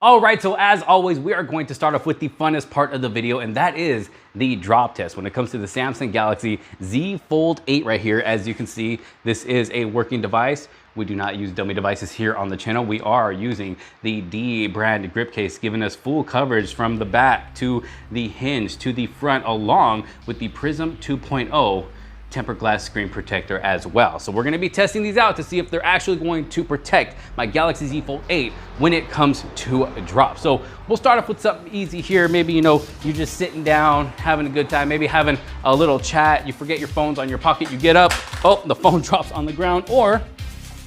All right, so as always, we are going to start off with the funnest part of the video, and that is the drop test when it comes to the Samsung Galaxy Z Fold 8 right here. As you can see, this is a working device. We do not use dummy devices here on the channel. We are using the Dbrand grip case, giving us full coverage from the back to the hinge to the front, along with the Prism 2.0 tempered glass screen protector as well. So we're gonna be testing these out to see if they're actually going to protect my Galaxy Z Fold 8 when it comes to a drop. So we'll start off with something easy here. Maybe, you're just sitting down, having a good time, maybe having a little chat. You forget your phone's on your pocket, you get up, oh, the phone drops on the ground. Or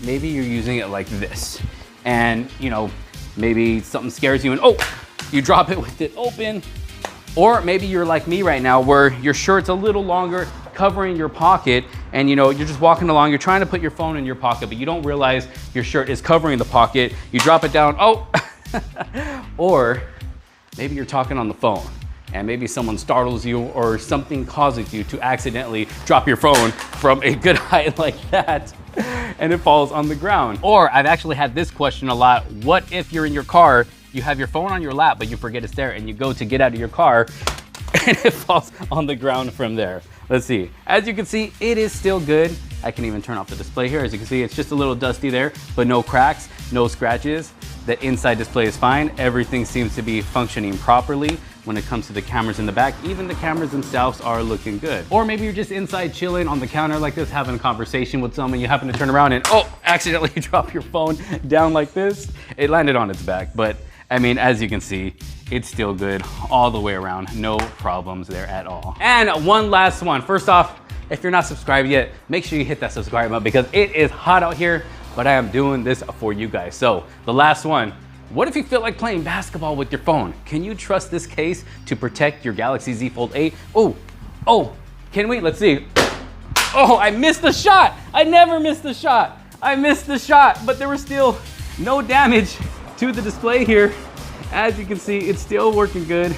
maybe you're using it like this and, maybe something scares you and, oh, you drop it with it open. Or maybe you're like me right now where your shirt's a little longer, covering your pocket, and you're just walking along, you're trying to put your phone in your pocket, but you don't realize your shirt is covering the pocket. You drop it down, oh! Or maybe you're talking on the phone and maybe someone startles you or something causes you to accidentally drop your phone from a good height like that and it falls on the ground. Or I've actually had this question a lot. What if you're in your car, you have your phone on your lap, but you forget it's there and you go to get out of your car and it falls on the ground from there? Let's see. As you can see, it is still good. I can even turn off the display here. As you can see, it's just a little dusty there, but no cracks, no scratches. The inside display is fine. Everything seems to be functioning properly. When it comes to the cameras in the back, even the cameras themselves are looking good. Or maybe you're just inside chilling on the counter like this, having a conversation with someone, you happen to turn around and, oh, accidentally drop your phone down like this. It landed on its back, but I mean, as you can see, it's still good all the way around. No problems there at all. And one last one. First off, if you're not subscribed yet, make sure you hit that subscribe button because it is hot out here, but I am doing this for you guys. So the last one, what if you feel like playing basketball with your phone? Can you trust this case to protect your Galaxy Z Fold 8? Oh, can we? Let's see. Oh, I missed the shot. I never missed the shot. I missed the shot, but there was still no damage to the display here. As you can see, it's still working good.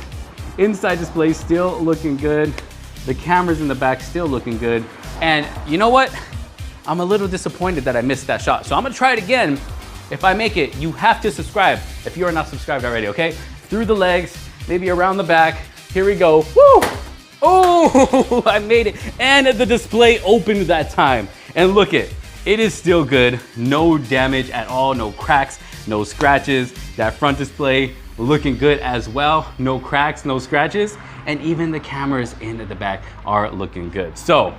Inside display still looking good. The cameras in the back still looking good. And you know what? I'm a little disappointed that I missed that shot. So I'm gonna try it again. If I make it, you have to subscribe if you are not subscribed already, okay? Through the legs, maybe around the back. Here we go. Woo! Oh, I made it. And the display opened that time. And look it is still good. No damage at all, no cracks, no scratches. That front display looking good as well. No cracks, no scratches. And even the cameras in the back are looking good. So,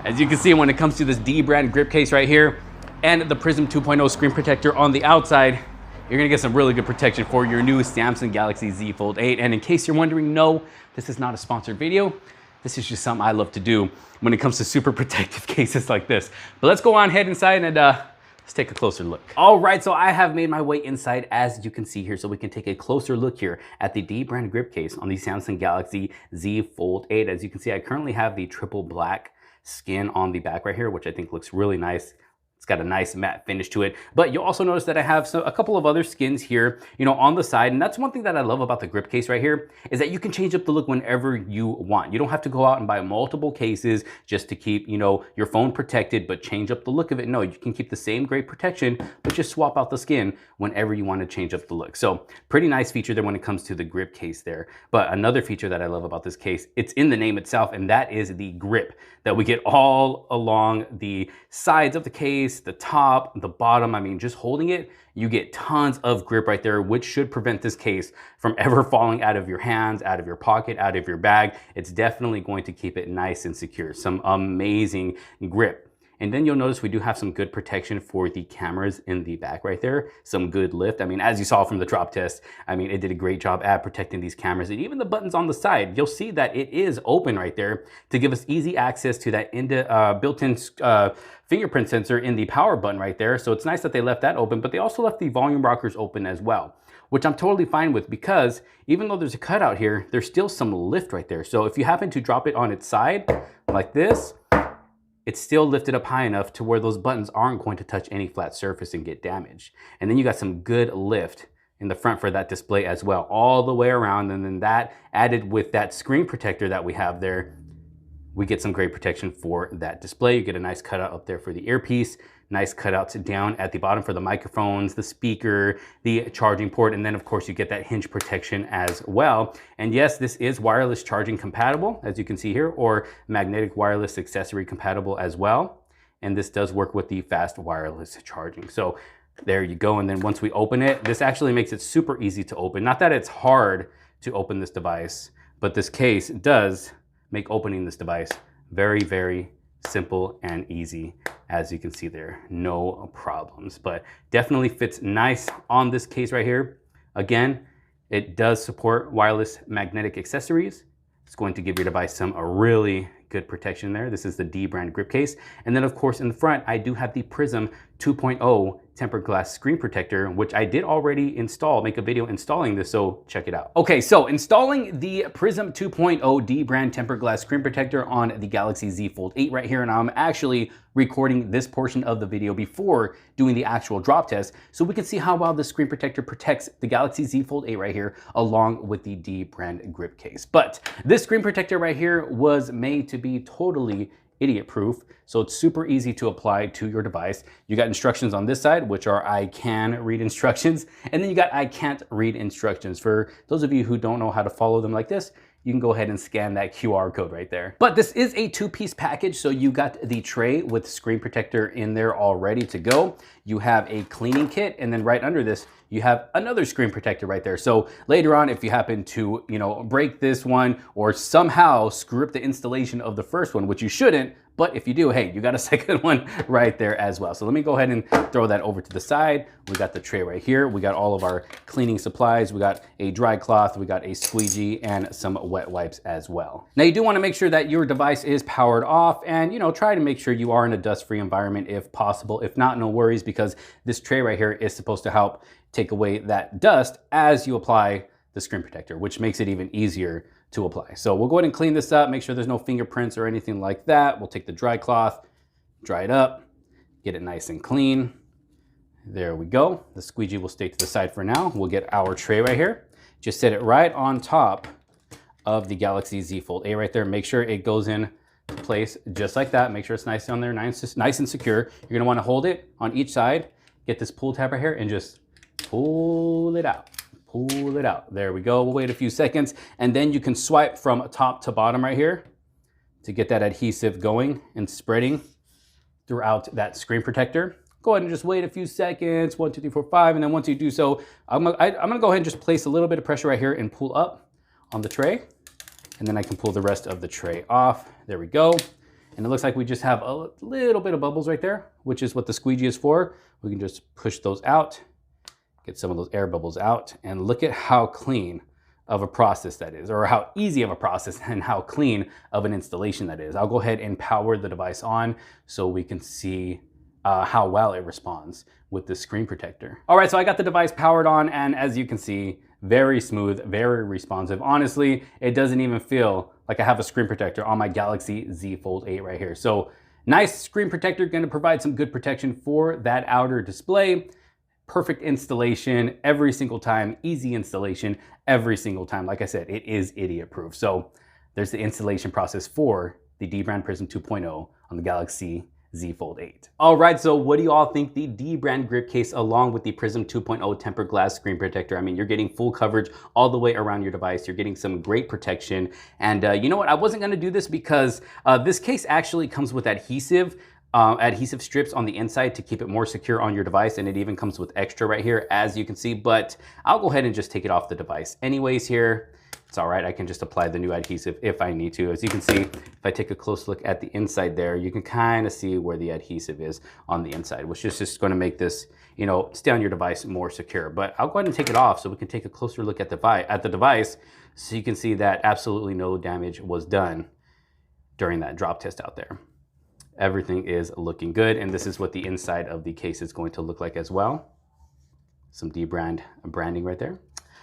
as you can see, when it comes to this Dbrand grip case right here and the Prism 2.0 screen protector on the outside, you're gonna get some really good protection for your new Samsung Galaxy Z Fold 8. And in case you're wondering, no, this is not a sponsored video. This is just something I love to do when it comes to super protective cases like this. But let's go on ahead inside and let's take a closer look. All right, so I have made my way inside, as you can see here, so we can take a closer look here at the Dbrand grip case on the Samsung Galaxy Z Fold 8. As you can see, I currently have the triple black skin on the back right here, which I think looks really nice. It's got a nice matte finish to it, but you'll also notice that I have a couple of other skins here, on the side. And that's one thing that I love about the grip case right here is that you can change up the look whenever you want. You don't have to go out and buy multiple cases just to keep, your phone protected, but change up the look of it. No, you can keep the same great protection, but just swap out the skin whenever you want to change up the look. So pretty nice feature there when it comes to the grip case there. But another feature that I love about this case, it's in the name itself, and that is the grip that we get all along the sides of the case, the top, the bottom. I mean, just holding it, you get tons of grip right there, which should prevent this case from ever falling out of your hands, out of your pocket, out of your bag. It's definitely going to keep it nice and secure. Some amazing grip. And then you'll notice we do have some good protection for the cameras in the back right there. Some good lift. I mean, as you saw from the drop test, I mean, it did a great job at protecting these cameras. And even the buttons on the side, you'll see that it is open right there to give us easy access to that built-in fingerprint sensor in the power button right there. So it's nice that they left that open, but they also left the volume rockers open as well, which I'm totally fine with because even though there's a cutout here, there's still some lift right there. So if you happen to drop it on its side like this, it's still lifted up high enough to where those buttons aren't going to touch any flat surface and get damaged. And then you got some good lift in the front for that display as well, all the way around. And then that added with that screen protector that we have there, we get some great protection for that display. You get a nice cutout up there for the earpiece, nice cutouts down at the bottom for the microphones, the speaker, the charging port, and then of course you get that hinge protection as well. And yes, this is wireless charging compatible, as you can see here, or magnetic wireless accessory compatible as well. And this does work with the fast wireless charging. So there you go. And then once we open it, this actually makes it super easy to open. Not that it's hard to open this device, but this case does make opening this device very, very simple and easy. As you can see there, no problems, but definitely fits nice on this case right here. Again, it does support wireless magnetic accessories. It's going to give your device some really good protection there. This is the Dbrand grip case. And then of course in the front, I do have the Prism 2.0 tempered glass screen protector, which I did already install, make a video installing this, so check it out. Okay, so installing the Prism 2.0 Dbrand tempered glass screen protector on the Galaxy Z Fold 8 right here, and I'm actually recording this portion of the video before doing the actual drop test, so we can see how well the screen protector protects the Galaxy Z Fold 8 right here, along with the Dbrand grip case. But this screen protector right here was made to be totally idiot proof, so it's super easy to apply to your device. You got instructions on this side, which are I can read instructions, and then you got I can't read instructions. For those of you who don't know how to follow them like this, you can go ahead and scan that QR code right there. But this is a two-piece package, so you got the tray with screen protector in there all ready to go. You have a cleaning kit, and then right under this, you have another screen protector right there. So later on, if you happen to, break this one or somehow screw up the installation of the first one, which you shouldn't, but if you do, hey, you got a second one right there as well. So let me go ahead and throw that over to the side. We got the tray right here. We got all of our cleaning supplies. We got a dry cloth, we got a squeegee, and some wet wipes as well. Now you do want to make sure that your device is powered off, and try to make sure you are in a dust-free environment if possible. If not, no worries, because this tray right here is supposed to help take away that dust as you apply the screen protector, which makes it even easier to apply. So we'll go ahead and clean this up, make sure there's no fingerprints or anything like that. We'll take the dry cloth, dry it up, get it nice and clean. There we go. The squeegee will stay to the side for now. We'll get our tray right here. Just set it right on top of the Galaxy Z Fold 8 right there. Make sure it goes in place just like that. Make sure it's nice on there, nice and secure. You're gonna wanna hold it on each side, get this pull tab right here, and just pull it out. Pull it out. There we go. We'll wait a few seconds, and then you can swipe from top to bottom right here to get that adhesive going and spreading throughout that screen protector. Go ahead and just wait a few seconds, 1, 2, 3, 4, 5, and then once you do so, I'm gonna go ahead and just place a little bit of pressure right here and pull up on the tray, and then I can pull the rest of the tray off. There we go. And it looks like we just have a little bit of bubbles right there, which is what the squeegee is for. We can just push those out, get some of those air bubbles out, and look at how clean of a process that is, or how easy of a process and how clean of an installation that is. I'll go ahead and power the device on so we can see how well it responds with the screen protector. All right, so I got the device powered on, and as you can see, very smooth, very responsive. Honestly, it doesn't even feel like I have a screen protector on my Galaxy Z Fold 8 right here. So nice screen protector, gonna provide some good protection for that outer display. Perfect installation every single time, easy installation every single time. Like I said, it is idiot proof. So there's the installation process for the Dbrand Prism 2.0 on the Galaxy Z Fold 8. All right, so what do you all think the Dbrand grip case along with the Prism 2.0 tempered glass screen protector? I mean, you're getting full coverage all the way around your device. You're getting some great protection. And you know what? I wasn't gonna do this because this case actually comes with adhesive strips on the inside to keep it more secure on your device, and it even comes with extra right here, as you can see, but I'll go ahead and just take it off the device anyways here. It's all right, I can just apply the new adhesive if I need to. As you can see, if I take a close look at the inside there, you can kind of see where the adhesive is on the inside, which is just gonna make this, stay on your device more secure. But I'll go ahead and take it off so we can take a closer look at the device so you can see that absolutely no damage was done during that drop test out there. Everything is looking good, and this is what the inside of the case is going to look like as well. Some Dbrand branding right there.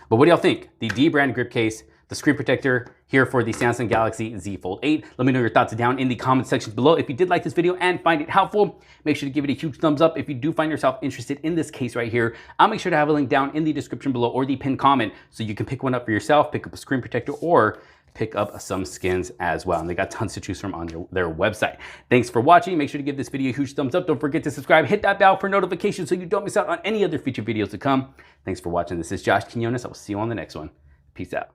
But what do y'all think? The Dbrand grip case the screen protector here for the Samsung Galaxy Z Fold 8. Let me know your thoughts down in the comment section below. If you did like this video and find it helpful, make sure to give it a huge thumbs up. If you do find yourself interested in this case right here, I'll make sure to have a link down in the description below or the pinned comment so you can pick one up for yourself, pick up a screen protector, or pick up some skins as well. And they got tons to choose from on their website. Thanks for watching. Make sure to give this video a huge thumbs up. Don't forget to subscribe, hit that bell for notifications so you don't miss out on any other future videos to come. Thanks for watching. This is Josh Quinones. I will see you on the next one. Peace out.